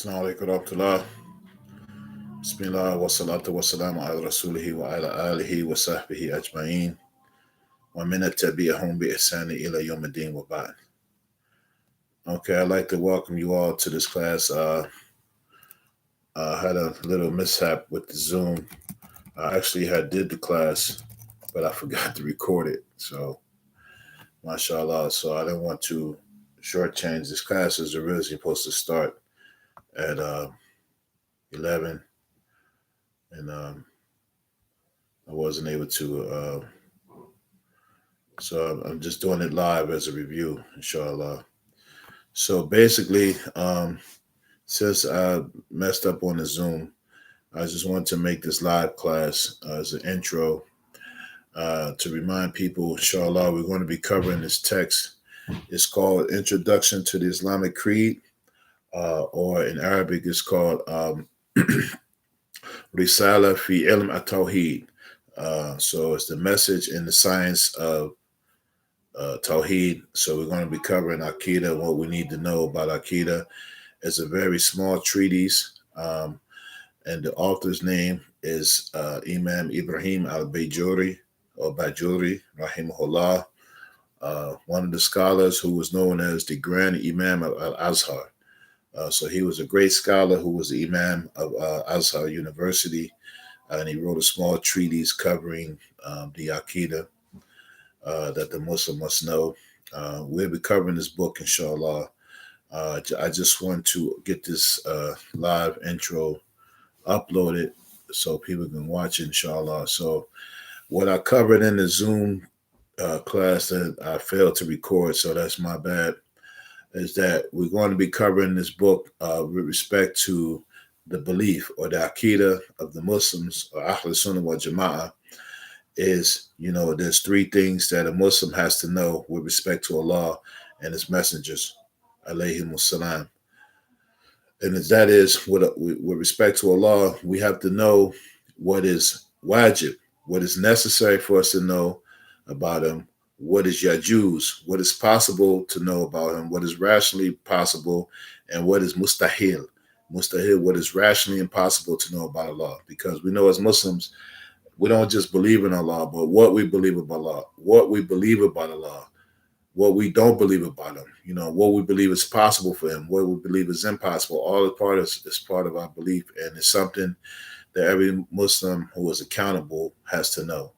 Assalamu alaikum warahmatullah. Bismillah wa salatu wa salamu ala rasulihi wa ala alihi wa sahbihi ajma'in. Wa min tabi'ahum bi ihsani ila yawmiddin wa ba'd. Okay, I'd like to welcome you all to this class. I had a little mishap with the Zoom. I actually had did the class, but I forgot to record it. So, mashallah. So I didn't want to shortchange this class. Is originally supposed to start at 11, and I wasn't able to. So I'm just doing it live as a review, inshallah. So basically, since I messed up on the Zoom, I just want to make this live class as an intro to remind people, inshallah, we're going to be covering this text. It's called Introduction to the Islamic Creed, or in Arabic, it's called Risalah fi at-Tawhid. So it's the message in the science of Tawhid. So we're going to be covering aqidah, what we need to know about aqidah. It's a very small treatise, and the author's name is Imam Ibrahim al-Bajuri, or Bajuri, rahimahullah, one of the scholars who was known as the Grand Imam of al-Azhar. So he was a great scholar who was the Imam of Azhar University, and he wrote a small treatise covering the aqidah that the Muslim must know. We'll be covering this book, inshallah. I just want to get this live intro uploaded so people can watch it, inshallah. So what I covered in the Zoom class that I failed to record, so that's my bad, is that we're going to be covering this book with respect to the belief or the aqidah of the Muslims, or Ahl Sunnah wal Jama'ah. Is, there's three things that a Muslim has to know with respect to Allah and His messengers, alayhimus salam. And that is, with respect to Allah, we have to know what is wajib, what is necessary for us to know about Him, what is yajuz, what is possible to know about Him, what is rationally possible, and what is mustahil. Mustahil, what is rationally impossible to know about Allah. Because we know as Muslims, we don't just believe in Allah, but what we believe about Allah, what we believe about Allah, what we don't believe about Him, what we believe is possible for Him, what we believe is impossible. All is part of our belief, and it's something that every Muslim who is accountable has to know.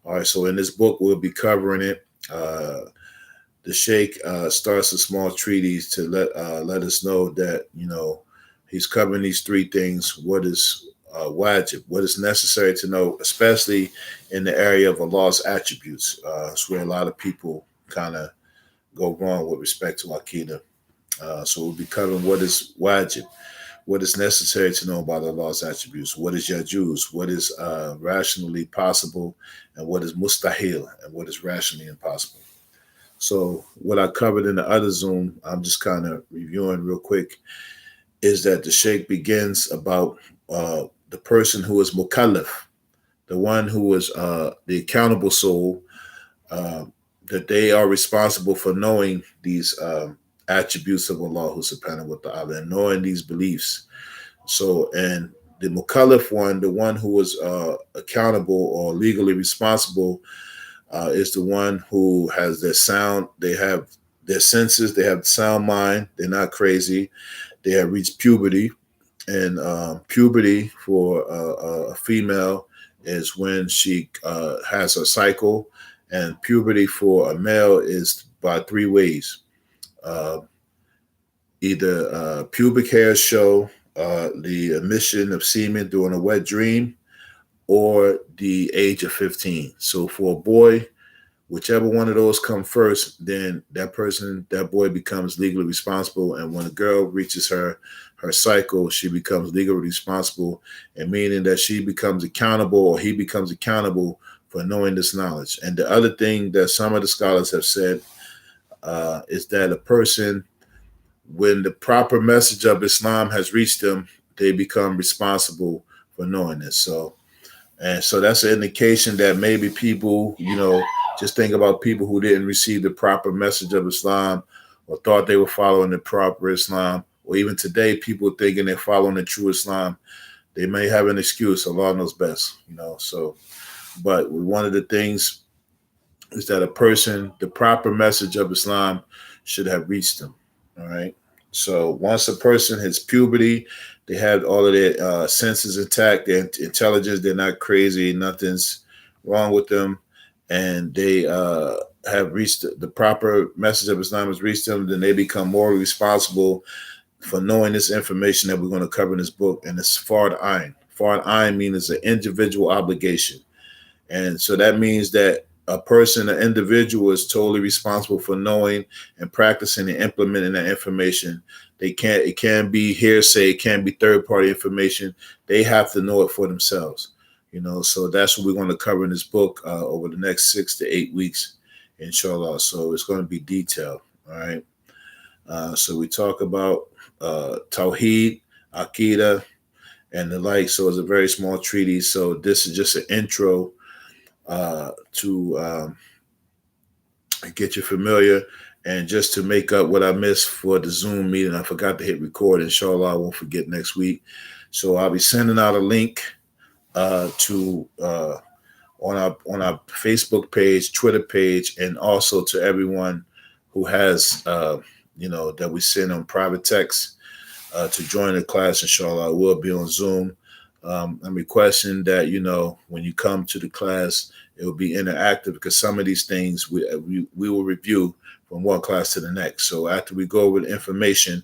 All right, so in this book, we'll be covering it. The Sheikh starts a small treatise to let us know that, he's covering these three things. What is wajib, what is necessary to know, especially in the area of Allah's attributes. It's where a lot of people kind of go wrong with respect to aqidah. So we'll be covering what is wajib, what is necessary to know about Allah's attributes, what is yajuz, what is rationally possible, and what is mustahil, and what is rationally impossible. So what I covered in the other Zoom, I'm just kind of reviewing real quick, is that the Sheikh begins about the person who is mukallaf, the one who is the accountable soul, that they are responsible for knowing these attributes of Allah subhanahu wa ta'ala and knowing these beliefs. So, and the mukallaf one, the one who is accountable or legally responsible, is the one who has their sound, they have their senses, they have sound mind, they're not crazy, they have reached puberty. And puberty for a female is when she has her cycle, and puberty for a male is by three ways. Either pubic hairs show, the emission of semen during a wet dream, or the age of 15. So for a boy, whichever one of those come first, then that boy becomes legally responsible. And when a girl reaches her cycle, she becomes legally responsible, and meaning that she becomes accountable, or he becomes accountable for knowing this knowledge. And the other thing that some of the scholars have said is that a person, when the proper message of Islam has reached them, they become responsible for knowing this. So that's an indication that maybe people, just think about people who didn't receive the proper message of Islam, or thought they were following the proper Islam, or even today, people thinking they're following the true Islam, they may have an excuse. Allah knows best, you know. So, but one of the things is that a person, the proper message of Islam should have reached them. All right. So once a person hits puberty, they have all of their senses intact, their intelligence, they're not crazy, nothing's wrong with them, and they have reached the proper message of Islam has reached them, then they become more responsible for knowing this information that we're going to cover in this book. And it's fard ayn. Fard ayn means it's an individual obligation. And so that means that a person, an individual, is totally responsible for knowing and practicing and implementing that information. It can't be hearsay, it can't be third-party information. They have to know it for themselves. You know, so that's what we're going to cover in this book over the next 6 to 8 weeks, inshallah. So it's going to be detailed. All right. So we talk about Tawhid, aqidah, and the like. So it's a very small treatise. So this is just an intro to get you familiar, and just to make up what I missed for the Zoom meeting. I forgot to hit record. Inshallah, I won't forget next week. So I'll be sending out a link to on our Facebook page, Twitter page, and also to everyone who has that we send on private text to join the class. Inshallah, I will be on Zoom. I'm requesting that, when you come to the class, it will be interactive, because some of these things we will review from one class to the next. So after we go over the information,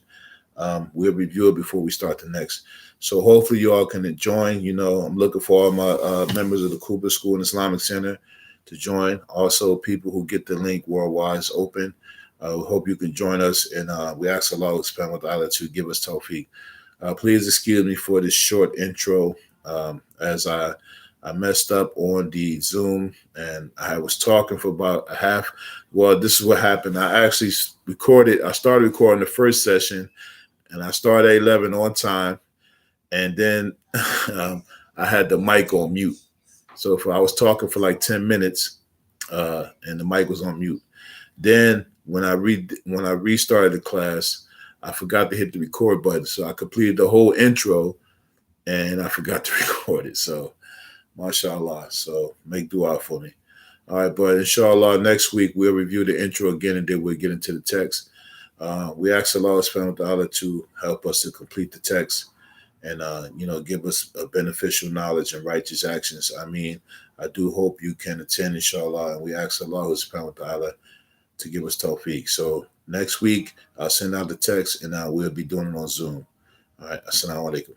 we'll review it before we start the next. So hopefully you all can join. I'm looking for all my members of the Cooper School and Islamic Center to join. Also, people who get the link worldwide is open. We hope you can join us, and we ask Allah subhanahu wa ta'ala to give us tawfiq. Please excuse me for this short intro, as I messed up on the Zoom, and I was talking for about a half. Well, this is what happened. I actually started recording the first session, and I started at 11 on time, and then I had the mic on mute. So I was talking for like 10 minutes, and the mic was on mute. Then when I restarted the class, I forgot to hit the record button. So I completed the whole intro, and I forgot to record it. So, mashallah. So make dua for me. All right, but inshallah, next week we'll review the intro again, and then we'll get into the text. We ask Allah subhanahu wa ta'ala to help us to complete the text, and give us a beneficial knowledge and righteous actions. I mean, I do hope you can attend, inshallah, and we ask Allah subhanahu wa ta'ala to give us tawfiq. So next week I'll send out the text, and we'll be doing it on Zoom. All right, assalamu alaikum.